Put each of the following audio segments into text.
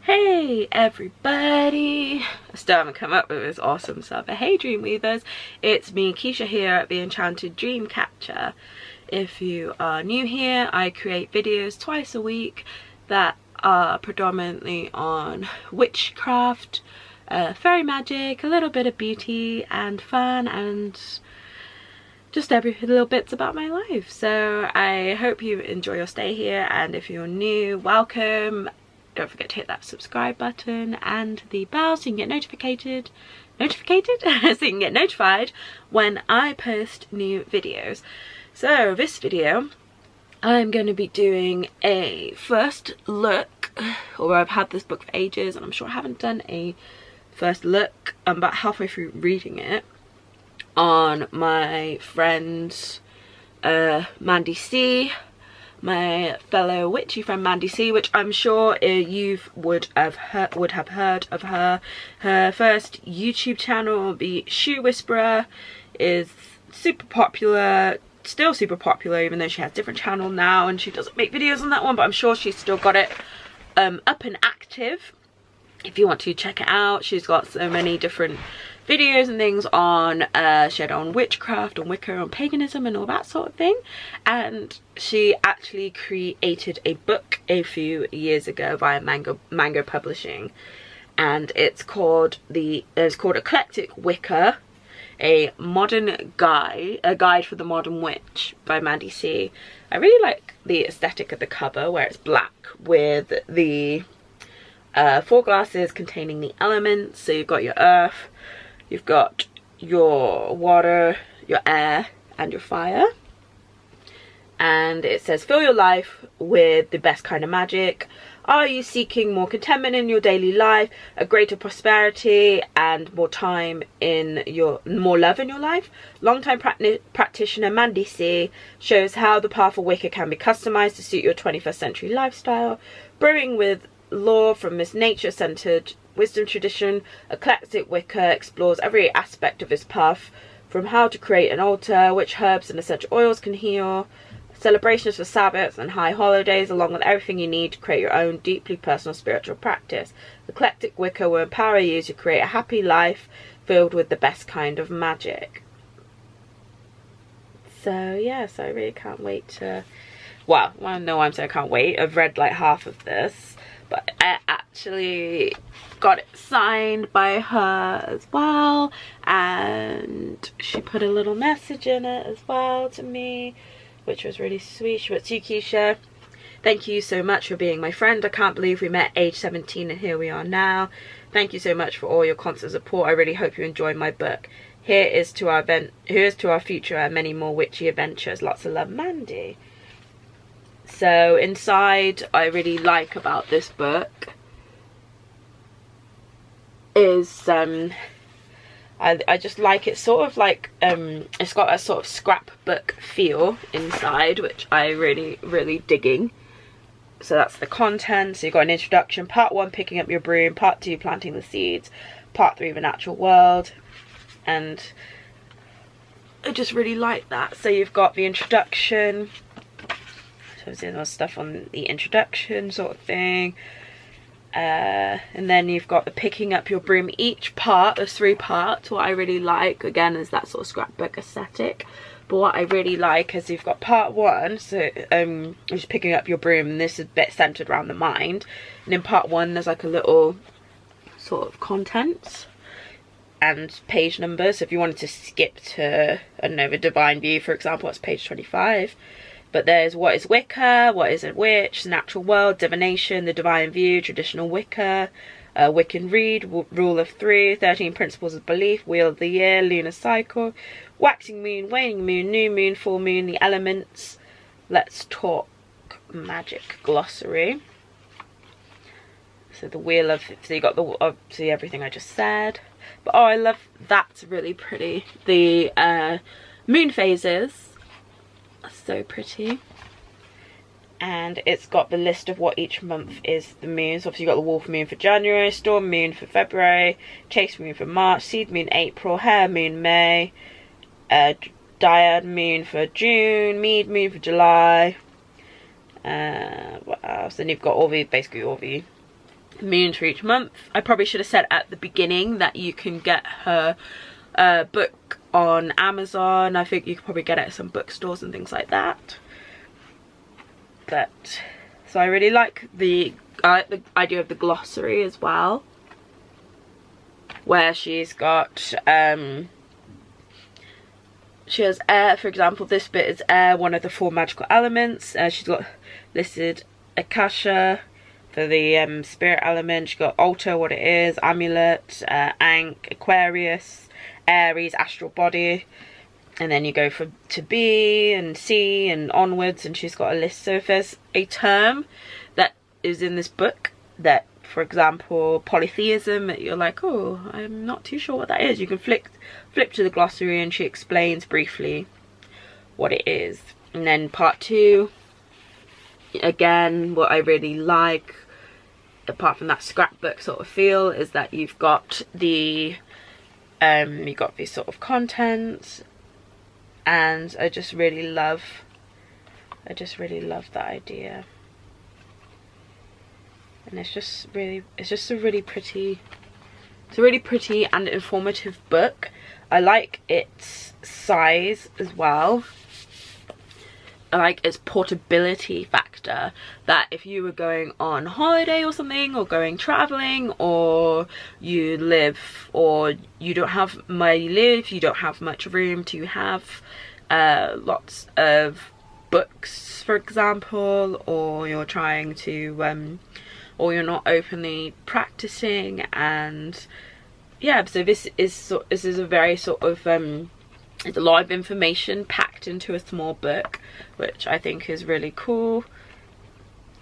Hey everybody! I still haven't come up with this awesome stuff, but hey Dreamweavers, it's me Keisha here at the Enchanted Dreamcatcher. If you are new here, I create videos twice a week that are predominantly on witchcraft, fairy magic, a little bit of beauty and fun, and just every little bits about my life. So I hope you enjoy your stay here, and if you're new, welcome. Don't forget to hit that subscribe button and the bell so you can get notified so you can get notified when I post new videos. So this video I'm going to be doing a first look, although I've had this book for ages and I'm sure I haven't done a first look. I'm about halfway through reading it, on my friend Mandi See, my fellow witchy friend Mandi See, which I'm sure you would have heard of her. Her first YouTube channel, the Shoe Whisperer, is super popular, still super popular, even though she has a different channel now and she doesn't make videos on that one, but I'm sure she's still got it up and active. If you want to check it out, she's got so many different videos and things on she had on witchcraft, on Wicca, on paganism and all that sort of thing. And she actually created a book a few years ago via Mango Publishing, and it's called Eclectic Wicca, a guide for the modern witch by Mandi See. I really like the aesthetic of the cover, where it's black with the 4 glasses containing the elements. So you've got your earth, you've got your water, your air and your fire, and it says, fill your life with the best kind of magic. Are you seeking more contentment in your daily life, a greater prosperity and more love in your life? Longtime practitioner Mandi See shows how the powerful Wicca can be customized to suit your 21st century lifestyle. Brewing with lore from this nature-centered wisdom tradition, Eclectic Wicca explores every aspect of this path, from how to create an altar, which herbs and essential oils can heal, celebrations for Sabbaths and high holidays, along with everything you need to create your own deeply personal spiritual practice. Eclectic Wicca will empower you to create a happy life filled with the best kind of magic. So yeah, so I really can't wait to, well, no, I'm saying I can't wait. I've read like half of this, but I actually got it signed by her as well, and she put a little message in it as well to me, which was really sweet. She wrote, "To you, Keisha, thank you so much for being my friend. I can't believe we met age 17 and here we are now. Thank you so much for all your constant support. I really hope you enjoy my book. Here's to our future and many more witchy adventures. Lots of love, Mandi." So inside, I really like about this book is I just like it sort of like it's got a sort of scrapbook feel inside, which I really digging. So that's the content. So you've got an introduction, part 1 picking up your broom, part 2 planting the seeds, part 3 the natural world, and I just really like that. So you've got the introduction, so there's stuff on the introduction sort of thing, and then you've got the picking up your broom. Each part, there's 3 parts. What I really like, again, is that sort of scrapbook aesthetic, but what I really like is you've got part 1, so just picking up your broom, and this is a bit centered around the mind, and in part 1 there's like a little sort of contents and page numbers. So if you wanted to skip to, I don't know, the divine view, for example, it's page 25. But there's what is Wicca, what is a witch, the natural world, divination, the divine view, traditional Wicca, Wiccan read, rule of 3, 13 principles of belief, wheel of the year, lunar cycle, waxing moon, waning moon, new moon, full moon, the elements, let's talk magic glossary. So the wheel of, so you got the, obviously everything I just said. But oh, I love, that's really pretty. The moon phases, so pretty, and it's got the list of what each month is the moons. Obviously you've got the wolf moon for January, storm moon for February, chase moon for March, seed moon April, hare moon May, dyad moon for June, mead moon for July, what else? Then you've got all the, basically all the moons for each month. I probably should have said at the beginning that you can get her book on Amazon. I think you could probably get it at some bookstores and things like that. But so I really like the idea of the glossary as well, where she's got she has air. For example, this bit is air, one of the 4 magical elements. She's got listed Akasha for the spirit element. She's got altar, what it is, amulet, Ankh, Aquarius, Aries, astral body, and then you go from to B and C and onwards, and she's got a list. So if there's a term that is in this book that, for example, polytheism, you're like, oh, I'm not too sure what that is, you can flip to the glossary and she explains briefly what it is. And then part 2, again, what I really like, apart from that scrapbook sort of feel, is that you've got the these sort of contents, and I just really love that idea. And it's just a really pretty and informative book. I like its size as well. I like its portability factor, that if you were going on holiday or something, or going traveling, or you live, or you don't have where you live, you don't have much room to have lots of books, for example, or you're trying to or you're not openly practicing, and yeah, so this is a very sort of it's a lot of information packed into a small book, which I think is really cool.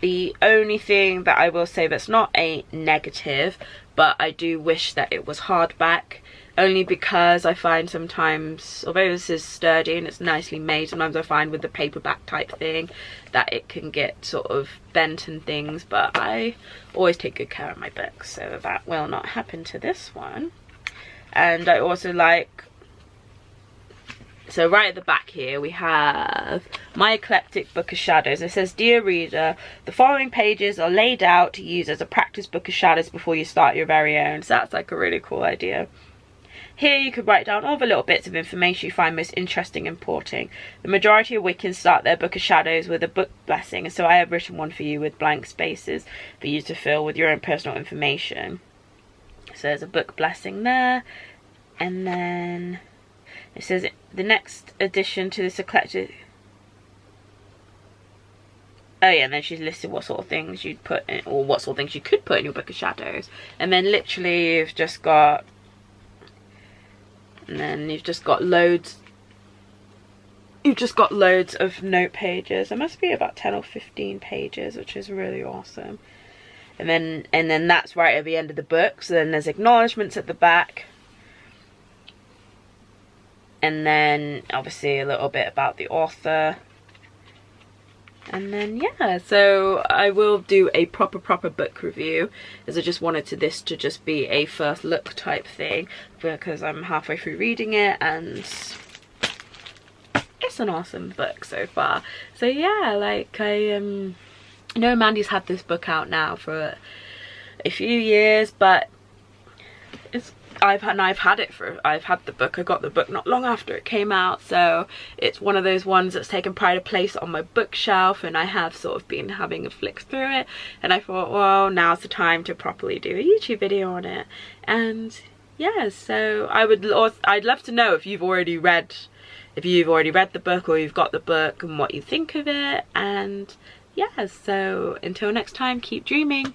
The only thing that I will say that's not a negative, but I do wish that it was hardback, only because I find sometimes, although this is sturdy and it's nicely made, sometimes I find with the paperback type thing that it can get sort of bent and things, but I always take good care of my books, so that will not happen to this one. And I also like, so right at the back here we have My Eclectic Book of Shadows. It says, dear reader, the following pages are laid out to use as a practice book of shadows before you start your very own. So that's like a really cool idea. Here you could write down all the little bits of information you find most interesting and important. The majority of Wiccans start their book of shadows with a book blessing, and so I have written one for you with blank spaces for you to fill with your own personal information. So there's a book blessing there, and then it says the next addition to this eclectic. Oh yeah, and then she's listed what sort of things you'd put in, or what sort of things you could put in your book of shadows. And then literally you've just got, and then you've just got loads. You've just got loads of note pages. There must be about 10 or 15 pages, which is really awesome. And then that's right at the end of the book. So then there's acknowledgements at the back. And then obviously a little bit about the author. And then yeah, so I will do a proper book review, as I just wanted this to just be a first look type thing, because I'm halfway through reading it and it's an awesome book so far. So yeah, like I know Mandy's had this book out now for a few years, but I've had the book. I got the book not long after it came out, so it's one of those ones that's taken pride of place on my bookshelf, and I have sort of been having a flick through it, and I thought, well, now's the time to properly do a YouTube video on it. And yeah, so I'd love to know if you've already read the book, or you've got the book, and what you think of it. And yeah, so until next time, keep dreaming.